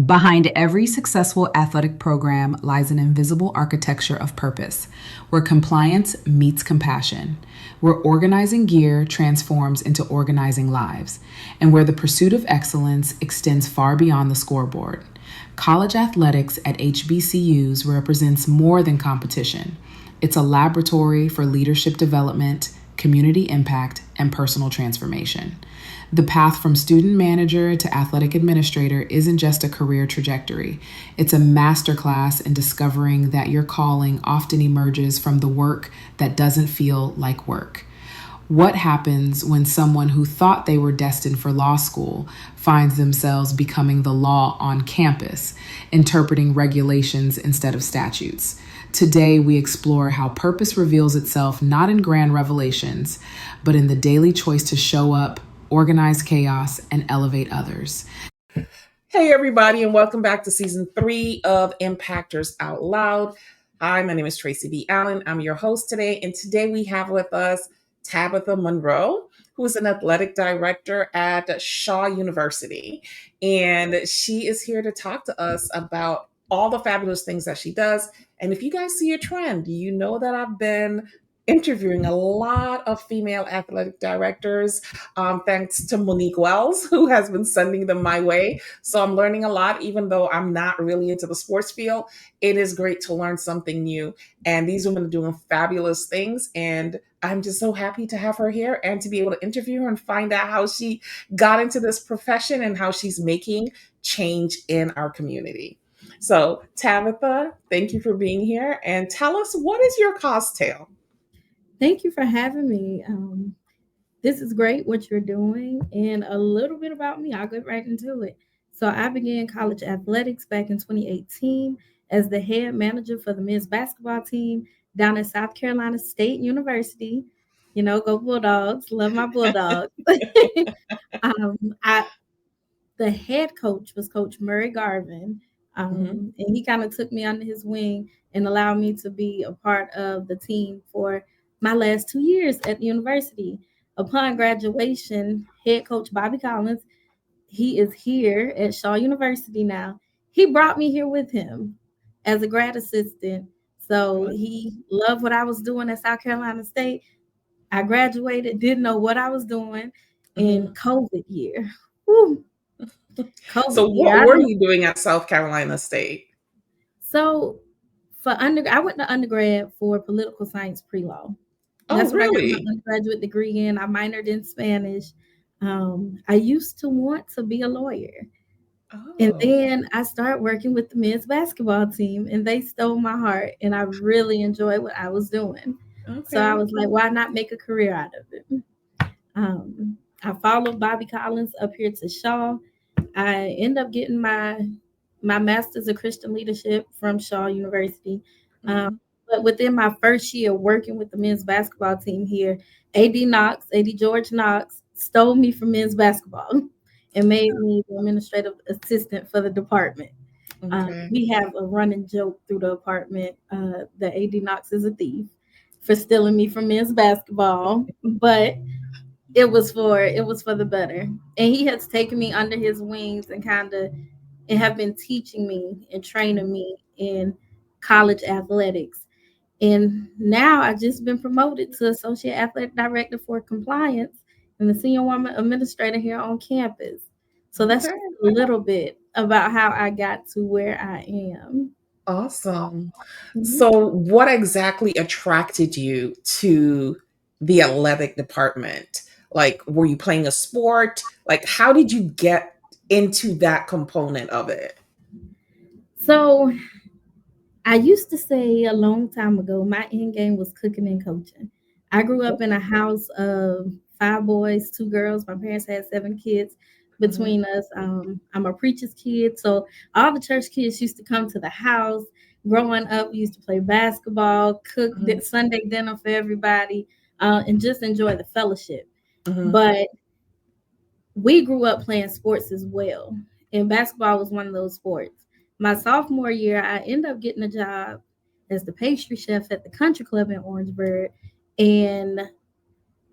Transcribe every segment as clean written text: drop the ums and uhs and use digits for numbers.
Behind every successful athletic program lies an invisible architecture of purpose, where compliance meets compassion, where organizing gear transforms into organizing lives, and where the pursuit of excellence extends far beyond the scoreboard. College athletics at HBCUs represents more than competition. It's a laboratory for leadership development, community impact, and personal transformation. The path from student manager to athletic administrator isn't just a career trajectory. It's a masterclass in discovering that your calling often emerges from the work that doesn't feel like work. What happens when someone who thought they were destined for law school finds themselves becoming the law on campus, interpreting regulations instead of statutes? Today, we explore how purpose reveals itself not in grand revelations, but in the daily choice to show up, organize chaos, and elevate others. Hey, everybody, and welcome back to season 3 of Impactors Out Loud. Hi, my name is Tracy B. Allen. I'm your host today, and today we have with us Tabitha Monroe, who is an athletic director at Shaw University. And she is here to talk to us about all the fabulous things that she does. And if you guys see a trend, you know that I've been interviewing a lot of female athletic directors, thanks to Monique Wells, who has been sending them my way. So I'm learning a lot, even though I'm not really into the sports field. It is great to learn something new. And these women are doing fabulous things. And I'm just so happy to have her here and to be able to interview her and find out how she got into this profession and how she's making change in our community. So, Tabitha, thank you for being here. And tell us, what is your cocktail? Thank you for having me. This is great what you're doing. And a little bit about me, I'll get right into it. So, I began college athletics back in 2018 as the head manager for the men's basketball team down at South Carolina State University. You know, go Bulldogs, love my Bulldogs. um, I, the head coach was Coach Murray Garvin. And he kind of took me under his wing and allowed me to be a part of the team for my last 2 years at the university. Upon graduation, head coach Bobby Collins, he is here at Shaw University now. He brought me here with him as a grad assistant. So he loved what I was doing at South Carolina State. I graduated, didn't know what I was doing in COVID year. Whew, So, COVID year. what were you doing at South Carolina State? So I went to undergrad for political science pre-law. Oh, That's what I got my really? undergraduate degree in. I minored in Spanish. I used to want to be a lawyer. And Oh, then I started working with the men's basketball team, and they stole my heart. And I really enjoyed what I was doing. So I okay. was like, why not make a career out of it? I followed Bobby Collins up here to Shaw. I ended up getting my master's in Christian leadership from Shaw University. Um, Mhm. but within my first year working with the men's basketball team here, AD George Knox, stole me from men's basketball and made me the administrative assistant for the department. Okay. We have a running joke through the apartment that AD Knox is a thief for stealing me from men's basketball, but it was for the better. And he has taken me under his wings and have been teaching me and training me in college athletics. And now I've just been promoted to associate athletic director for compliance and the senior woman administrator here on campus. So that's Okay. just a little bit about how I got to where I am. Awesome. Mhm. So, what exactly attracted you to the athletic department? Like, were you playing a sport? Like, how did you get into that component of it? So I used to say a long time ago, my end game was cooking and coaching. I grew up in a house of 5 boys, 2 girls. My parents had 7 kids Mhm. between us. I'm a preacher's kid, so all the church kids used to come to the house. Growing up, we used to play basketball, cook Mhm. Sunday dinner for everybody, and just enjoy the fellowship. Mhm. But we grew up playing sports as well, and basketball was one of those sports. My sophomore year, I ended up getting a job as the pastry chef at the country club in Orangeburg, and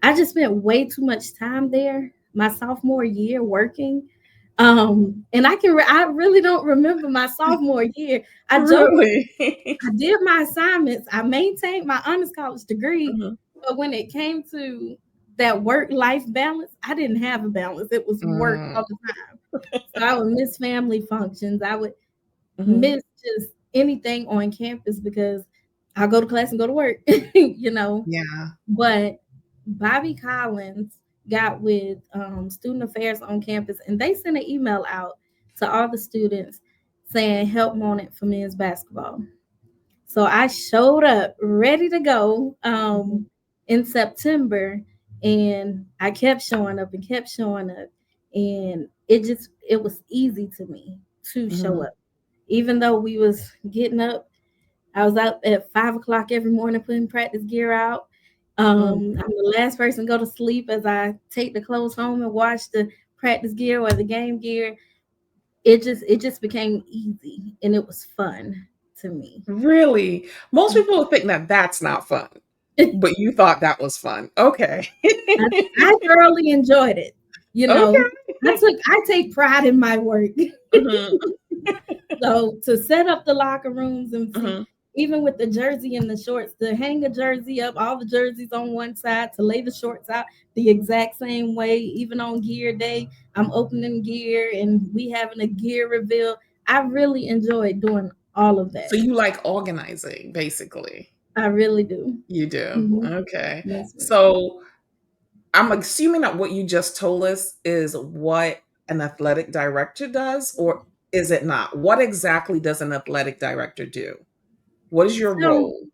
I just spent way too much time there my sophomore year working. And I really don't remember my sophomore year. I joke, Really? I did my assignments, I maintained my honors college degree, Mhm. but when it came to that work-life balance, I didn't have a balance. It was work Mm. all the time. So I would miss family functions. I would Mhm. miss just anything on campus because I go to class and go to work, you know. Yeah. But Bobby Collins got with student affairs on campus, and they sent an email out to all the students saying help wanted for men's basketball. So I showed up ready to go Mhm. in September, and I kept showing up and kept showing up, and it was easy to me to show Mhm. up, even though we was getting up. I was up at 5 o'clock every morning putting practice gear out. Mm. I'm the last person to go to sleep as I take the clothes home and wash the practice gear or the game gear. It just became easy and it was fun to me. Really? Most people would think that that's not fun, but you thought that was fun. Okay. I thoroughly enjoyed it. You know, Okay. I take pride in my work. Mhm. So to set up the locker rooms and see, Mhm. even with the jersey and the shorts, to hang a jersey up, all the jerseys on one side, to lay the shorts out the exact same way, even on gear day, I'm opening gear and we having a gear reveal. I really enjoyed doing all of So that. you like organizing, basically. I really do. You do. Mhm. Okay. Yes, ma'am. So I'm assuming that what you just told us is what an athletic director does, or is it not? What exactly does an athletic director do? What is your So role?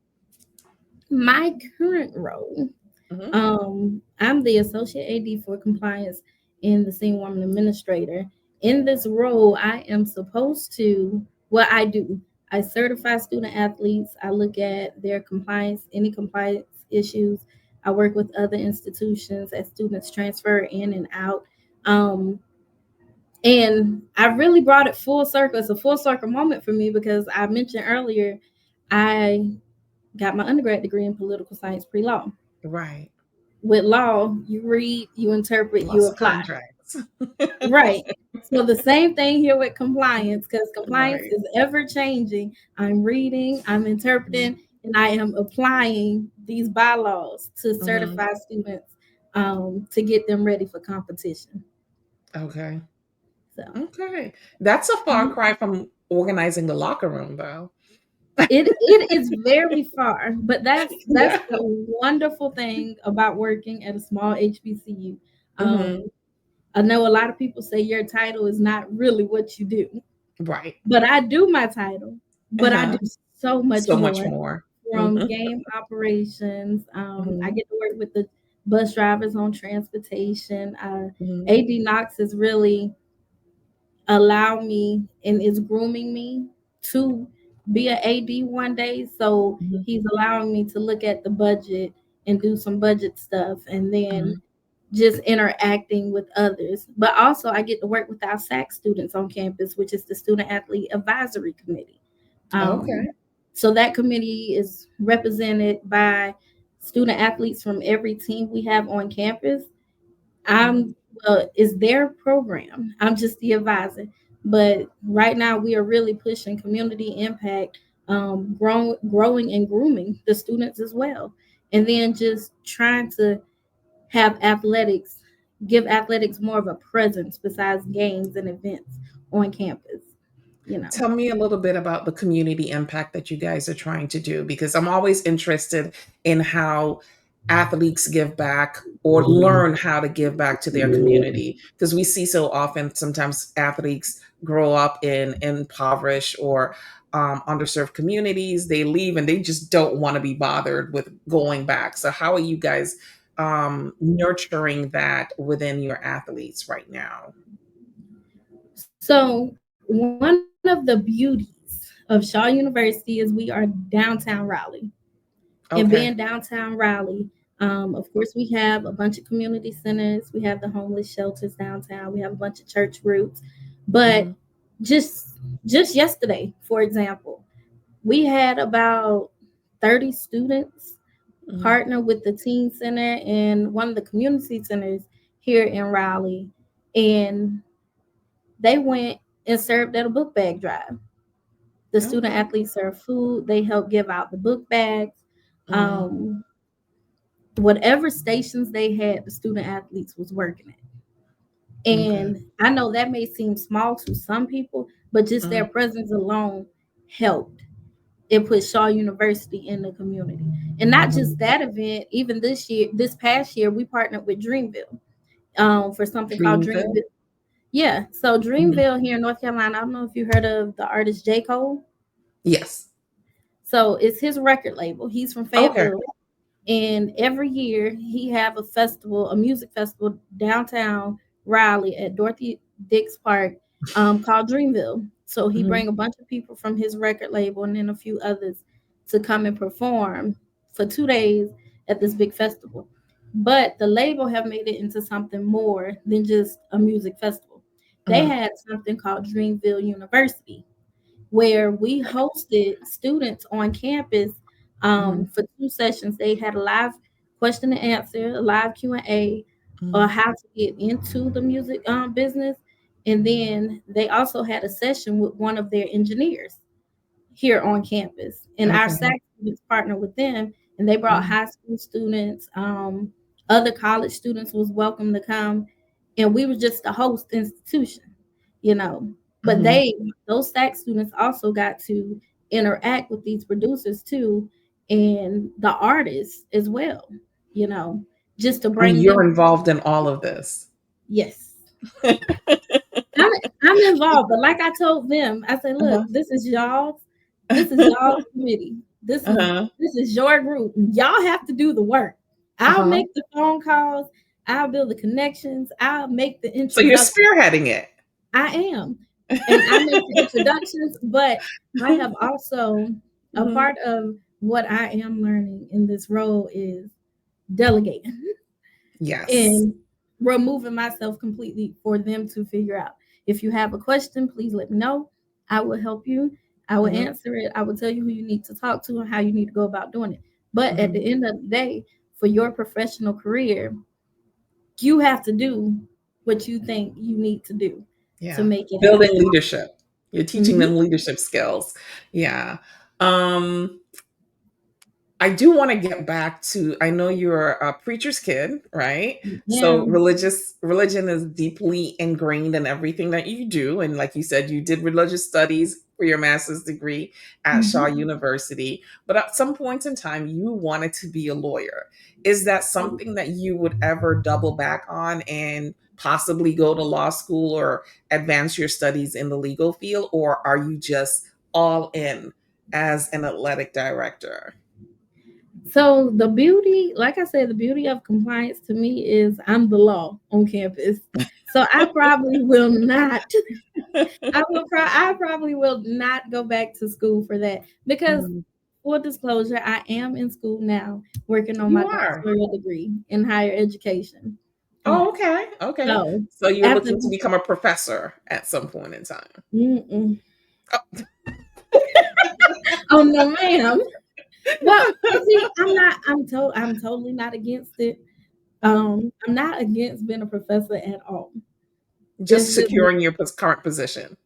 my current role, Mhm. I'm the associate AD for compliance in the Senior Woman Administrator. In this role, I am supposed to, what I do, I certify student athletes. I look at their compliance, any compliance issues. I work with other institutions as students transfer in and out. Um, and I really brought it full circle. It's a full circle moment for me because I mentioned earlier, I got my undergrad degree in political science pre law. Right. With law, you read, you interpret, you Lots of apply. contracts. Right. So the same thing here with compliance, because compliance Right. is ever changing. I'm reading, I'm Mhm. interpreting, and I am applying these bylaws to Mhm. certify students to get them ready for competition. Okay. So Okay. That's a far mhm. cry from organizing the locker room, though. It is very far, but that's Yeah. the wonderful thing about working at a small HBCU. Mhm. I know a lot of people say your title is not really what you do, Right. but I do my title, but I do Uh-huh. so much So much more more. from Mhm. game operations. I Mhm. get to work with the bus drivers on transportation. Mhm. AD Knox is really allow me and is grooming me to be an AD one day. So Mhm. he's allowing me to look at the budget and do some budget stuff and then Mhm. just interacting with others. But also I get to work with our SAC students on campus, which is the Student Athlete Advisory Committee. Um, Okay. so that committee is represented by student athletes from every team we have on campus. Mhm. I'm It's their program. I'm just the advisor. But right now we are really pushing community impact, growing and grooming the students as well. And then just trying to have athletics, give athletics more of a presence besides games and events on campus, you know. Tell me a little bit about the community impact that you guys are trying to do, because I'm always interested in how athletes give back or learn how to give back to their community, because we see so often sometimes athletes grow up in impoverished or underserved communities. They leave and they just don't want to be bothered with going back. So how are you guys nurturing that within your athletes right now? So one of the beauties of Shaw University is we are downtown Raleigh. And being Okay. downtown Raleigh, of course, we have a bunch of community centers. We have the homeless shelters downtown. We have a bunch of church groups. But Hmm. just just yesterday, for example, we had about 30 students Hmm. partner with the teen center and one of the community centers here in Raleigh. And They went and served at a book bag drive. The student Okay. athletes served food. They helped give out the book bags. Mm, Um, whatever stations they had, the student athletes was working at. okay. And I know that may seem small to some people, but just their Mm, presence alone helped. It put Shaw University in the community. And not just mm. that event, even this past year, we partnered with Dreamville for something called Dreamville? Dreamville. Yeah. So Mhm. Dreamville here in North Carolina, I don't know if you heard of the artist J. Cole. Yes. So it's his record label. He's from Okay. Fayetteville. And every year he have a festival, a music festival downtown Raleigh at Dorothy Dix Park, called Dreamville. So he Mhm, bring a bunch of people from his record label and then a few others to come and perform for 2 days at this big festival. But the label have made it into something more than just a music festival. They mhm, had something called Dreamville University, where we hosted students on campus mhm, for 2 sessions. They had a live question and answer, a live Q&A, or mhm. how to get into the music business. And then they also had a session with one of their engineers here on campus. And our Okay. SAC students partnered with them, and they brought Mhm, high school students, other college students was welcome to come, and we were just the host institution, you know. But mhm. those SAC students also got to interact with these producers too, and the artists as well, you know, just to And bring you're them. involved in all of this. Yes. I'm I'm involved, but like I told them, I said, look, Uh-huh. this is y'all's committee. Uh-huh. This is your group. Y'all have to do the work. I'll Uh-huh. make the phone calls, I'll build the connections, I'll make the So you're introduction. spearheading it. I am. And I make the introductions, but I have also a Mhm. part of what I am learning in this role is delegating Yes. and removing myself completely for them to figure out. If you have a question, please let me know. I will help you. I will Mhm, answer it. I will tell you who you need to talk to and how you need to go about doing it. But at mhm. the end of the day, for your professional career, you have to do what you think you need to do to Yeah. make it Building happen. leadership. You're teaching Mhm. them leadership skills. Yeah. Um, I do want to get back to, I know you're a preacher's kid, right? Yeah. So religion is deeply ingrained in everything that you do. And like you said, you did religious studies for your master's degree at Shaw Mhm. University. But at some point in time, you wanted to be a lawyer. Is that something that you would ever double back on and possibly go to law school or advance your studies in the legal field? Or are you just all in as an athletic director? So the beauty, like I said, the beauty of compliance to me is I'm the law on campus. So I probably will not. I probably will not go back to school for that because, Mhm. full disclosure, I am in school now working on my You are. doctoral degree in higher education. Oh, Yes. okay. Okay. So So you're after, looking to become a professor at some point in time. mm-mm. Oh. Oh no, ma'am. Well, and see, I'm totally not against it. I'm not against being a professor at all. Just It's just securing your current position.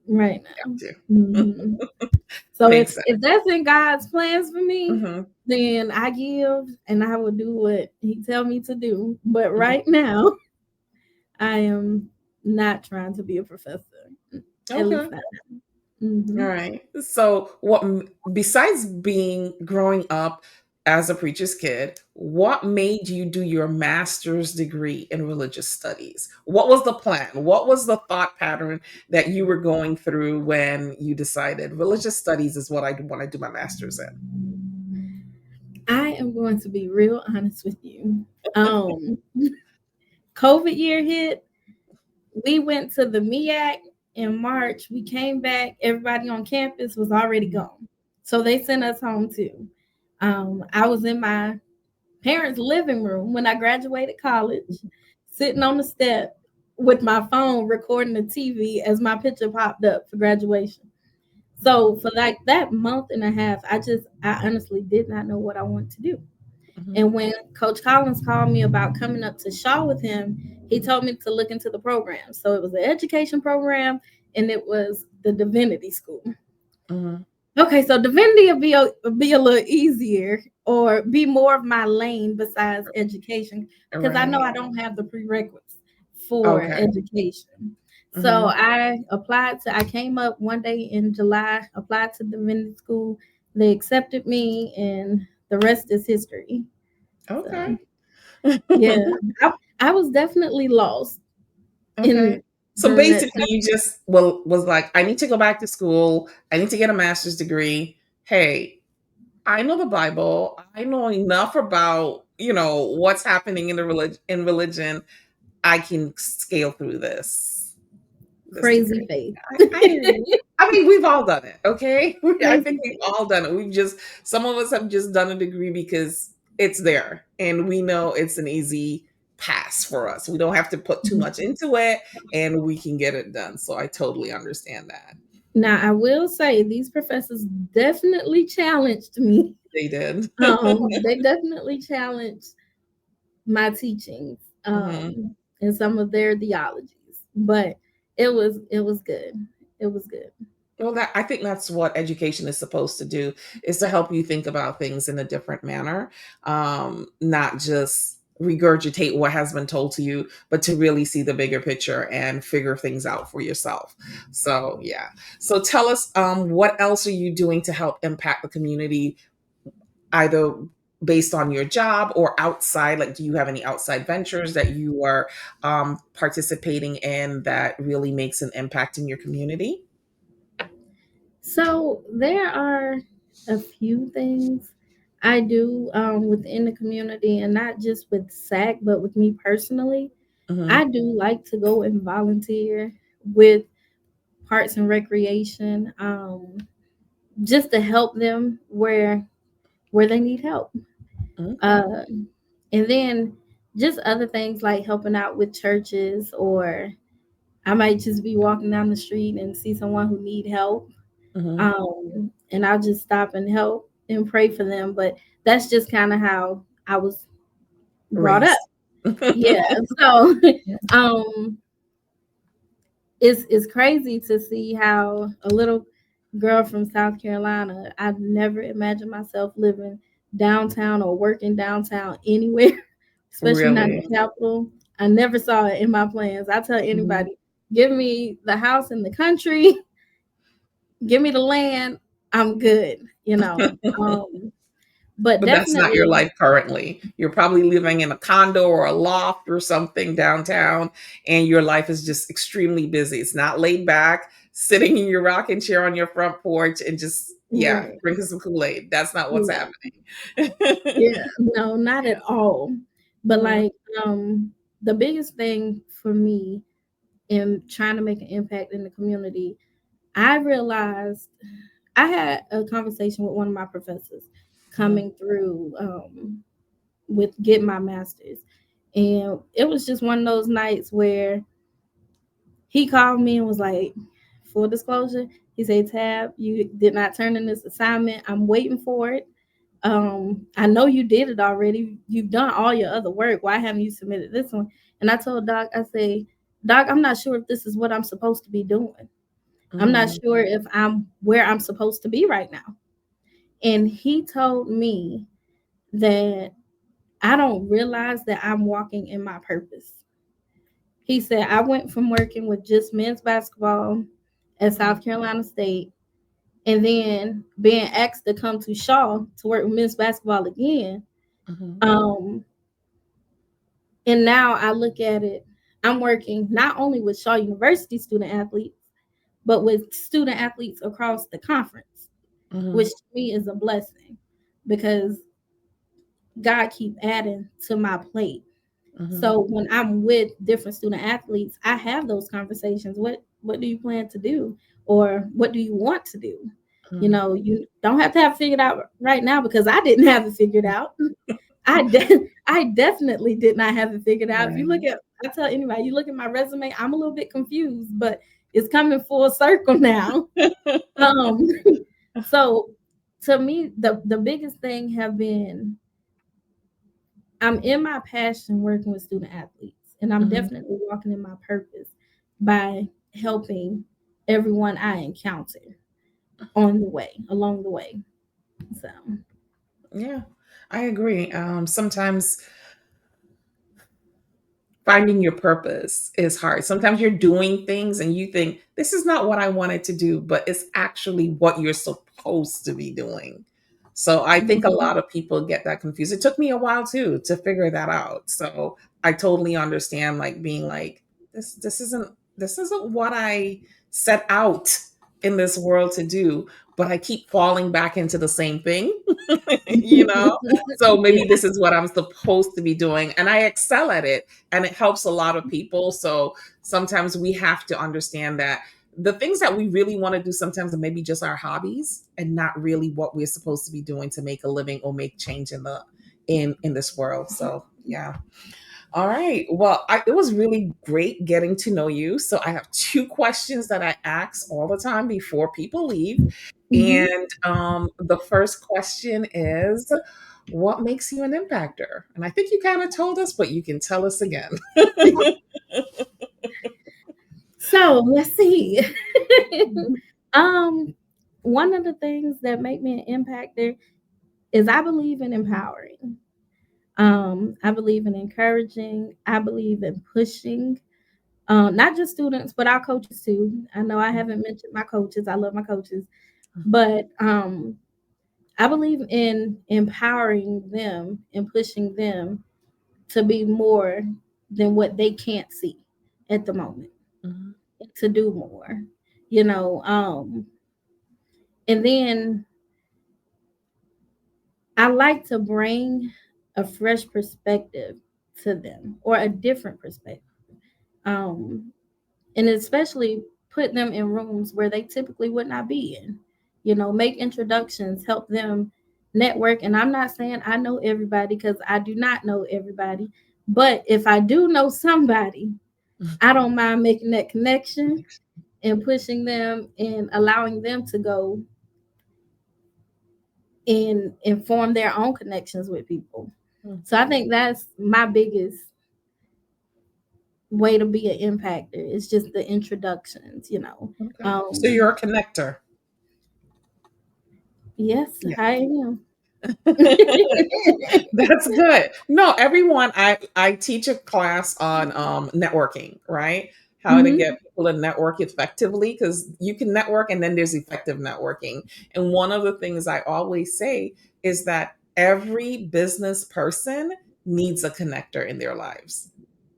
right Got now. you. Mhm. So Makes sense. if that's in God's plans for me, Hmm. then I give and I will do what He tell me to do. But Hmm. right now, I am not trying to be a professor. At Okay. least not. All Hmm. right. So, besides being growing up as a preacher's kid, what made you do your master's degree in religious studies? What was the plan? What was the thought pattern that you were going through when you decided religious studies is what I want to do my master's in? I am going to be real honest with you. Um, COVID year hit. We went to the MEAC in March. We came back. Everybody on campus was already gone. So they sent us home too. I was in my parents' living room when I graduated college, sitting on the step with my phone recording the TV as my picture popped up for graduation. So for like that month and a half, I honestly did not know what I wanted to do. Mhm. And when Coach Collins called me about coming up to Shaw with him, he told me to look into the program. So it was an education program and it was the divinity school. Mhm. Okay, so divinity will be a little easier or be more of my lane besides education because I know Right. I don't have the prerequisites for Okay. education. So Mhm. I came up one day in July, applied to divinity school. They accepted me, and the rest is history. Okay. So yeah, I was definitely lost Okay. in So during that basically, you just was like, I need to go back to school. I need to get a master's degree. Hey, I know the Bible. I know enough about what's happening in the religion. I can scale through this crazy degree. faith. I mean, we've all done it. Okay, I Crazy think we've faith. all done it. Some of us have just done a degree because it's there, and we know it's an easy pass for us. We don't have to put too much into it, and we can get it done. So I totally understand that. Now, I will say these professors definitely challenged me. They did. They definitely challenged my teachings Hmm. and some of their theologies, but it was good. It was good. Well, I think that's what education is supposed to do, is to help you think about things in a different manner, not just regurgitate what has been told to you, but to really see the bigger picture and figure things out for yourself. So, yeah. So, tell us, what else are you doing to help impact the community, either based on your job or outside? Like, do you have any outside ventures that you are participating in that really makes an impact in your community? So there are a few things I do within the community, and not just with SAC, but with me personally. Hmm. I do like to go and volunteer with Parks and Recreation, just to help them where they need help. Okay. Uh, and then just other things like helping out with churches, or I might just be walking down the street and see someone who need help, Hmm. and I'll just stop and help and pray for them. But that's just kind of how I was brought up. Raised. Yeah. So um, it's crazy to see how a little girl from South Carolina, I've never imagined myself living downtown or working downtown anywhere, especially not Really? the capital. I never saw it in my plans. I tell Mhm. anybody, give me the house in the country, give me the land, I'm good. But But that's not your definitely, life currently. You're probably living in a condo or a loft or something downtown, and your life is just extremely busy. It's not laid back, sitting in your rocking chair on your front porch and just, yeah, right, drinking some Kool-Aid. That's not what's yeah, happening. yeah, no, not Yeah. at all. But Mhm. like, the biggest thing for me in trying to make an impact in the community, I realized I had a conversation with one of my professors Mhm. coming through with getting my master's. And it was just one of those nights where he called me and was like, full disclosure, he said, Tab, you did not turn in this assignment. I'm waiting for it. I know you did it already. You've done all your other work. Why haven't you submitted this one? And I told Doc, I say, Doc, I'm not sure if this is what I'm supposed to be doing. I'm not Mhm. sure if I'm where I'm supposed to be right now. And he told me that I don't realize that I'm walking in my purpose. He said, I went from working with just men's basketball at Mhm. South Carolina State and then being asked to come to Shaw to work with men's basketball again. Mhm. Um, and now I look at it, I'm working not only with Shaw University student athletes, but with student athletes across the conference, which Mhm. to me is a blessing because God keep adding to my plate. Mhm. So when I'm with different student athletes, I have those conversations. What do you plan to do? Or what do you want to do? Mhm. You don't have to have it figured out right now because I didn't have it figured out. I definitely did not have it figured out. If you look Right. at, I tell anybody, you look at my resume, I'm a little bit confused, but it's coming full circle now. Um, so to me, the biggest thing have been I'm in my passion working with student athletes. And I'm Mhm. definitely walking in my purpose by helping everyone I encounter along the way. So, Yeah, I agree. Sometimes finding your purpose is hard. Sometimes you're doing things and you think, this is not what I wanted to do, but it's actually what you're supposed to be doing. So I think a lot of people get that confused. It took me a while too to figure that out. So I totally understand like being like, this isn't what I set out in this world to do, but I keep falling back into the same thing, you know? So maybe yeah. this is what I'm supposed to be doing and I excel at it and it helps a lot of people. So sometimes we have to understand that the things that we really want to do sometimes are maybe just our hobbies and not really what we're supposed to be doing to make a living or make change in this world. So yeah. All right. Well, it was really great getting to know you. So I have two questions that I ask all the time before people leave. Mhm. And the first question is, what makes you an impactor? And I think you kind of told us, but you can tell us again. So let's see. um, One of the things that make me an impactor is I believe in empowering. I believe in encouraging. I believe in pushing. Not just students, but our coaches too. I know I haven't mentioned my coaches. I love my coaches, but I believe in empowering them and pushing them to be more than what they can't see at the moment, Mhm. to do more, you know. And then I like to bring a fresh perspective to them or a different perspective. Um, and especially put them in rooms where they typically would not be in. Make introductions, help them network. And I'm not saying I know everybody because I do not know everybody. But if I do know somebody, I don't mind making that connection and pushing them and allowing them to go and form their own connections with people. Mhm. So I think that's my biggest way to be an impactor. It's just the introductions. Okay. So Um, you're a connector. yes, Yeah. I am. That's good. No, everyone, I teach a class on networking, right? How to Mhm. get people to network effectively because you can network and then there's effective networking. And one of the things I always say is that every business person needs a connector in their lives,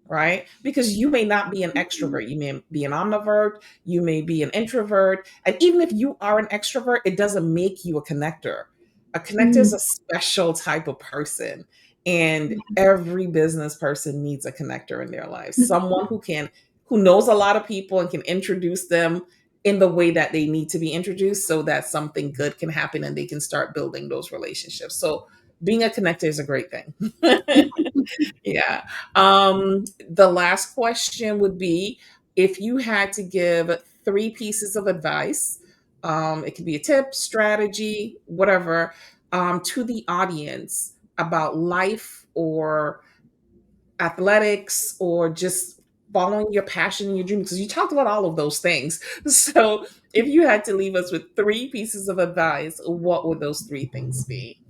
right? Because you may not be an extrovert, you may be an ambivert, you may be an introvert. And even if you are an extrovert, it doesn't make you a connector. A connector is Mm. a special type of person. And every business person needs a connector in their life. Someone who knows a lot of people and can introduce them in the way that they need to be introduced so that something good can happen and they can start building those relationships. So being a connector is a great thing. Yeah. The last question would be if you had to give three pieces of advice, it could be a tip, strategy, whatever, to the audience about life or athletics or just following your passion and your dreams, because you talked about all of those things. So if you had to leave us with three pieces of advice, what would those three things be?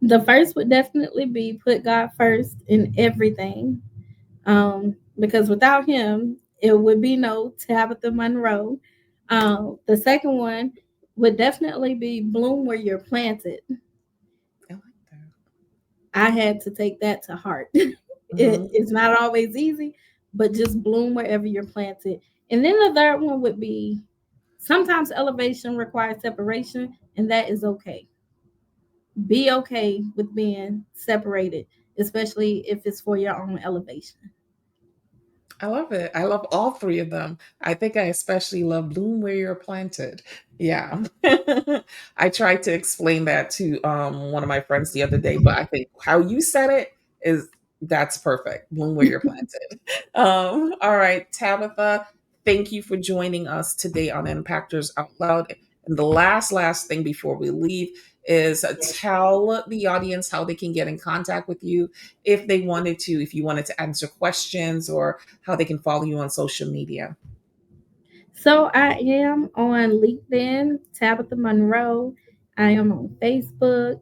The first would definitely be put God first in everything. Because without him, it would be no Tabitha Monroe. The second one would definitely be bloom where you're planted. I like that. I had to take that to heart. Mhm. It's not always easy, but just bloom wherever you're planted. And then the third one would be sometimes elevation requires separation, and that is okay. Be okay with being separated, especially if it's for your own elevation. I love it. I love all three of them. I think I especially love bloom where you're planted. Yeah. I tried to explain that to one of my friends the other day, but I think how you said it is that's perfect. Bloom where you're planted. All right, Tabitha, thank you for joining us today on Impactors Out Loud. And the last thing before we leave is tell the audience how they can get in contact with you if they wanted to, if you wanted to answer questions, or how they can follow you on social media. So I am on LinkedIn, Tabitha Monroe. I am on Facebook.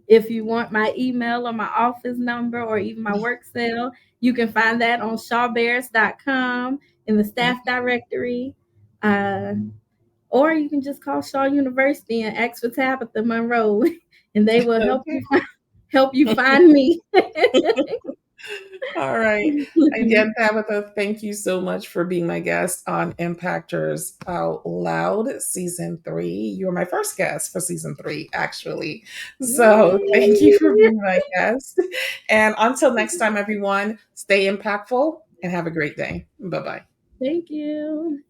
If you want my email or my office number or even my work cell, you can find that on shawbears.com in the staff directory. Uh, or you can just call Shaw University and ask for Tabitha Monroe, and they will help you find me. All right. Again, Tabitha, thank you so much for being my guest on Impactors Out Loud Season 3. You were my first guest for Season 3, actually. So thank you for being my guest. And until next time, everyone, stay impactful and have a great day. Bye-bye. Thank you.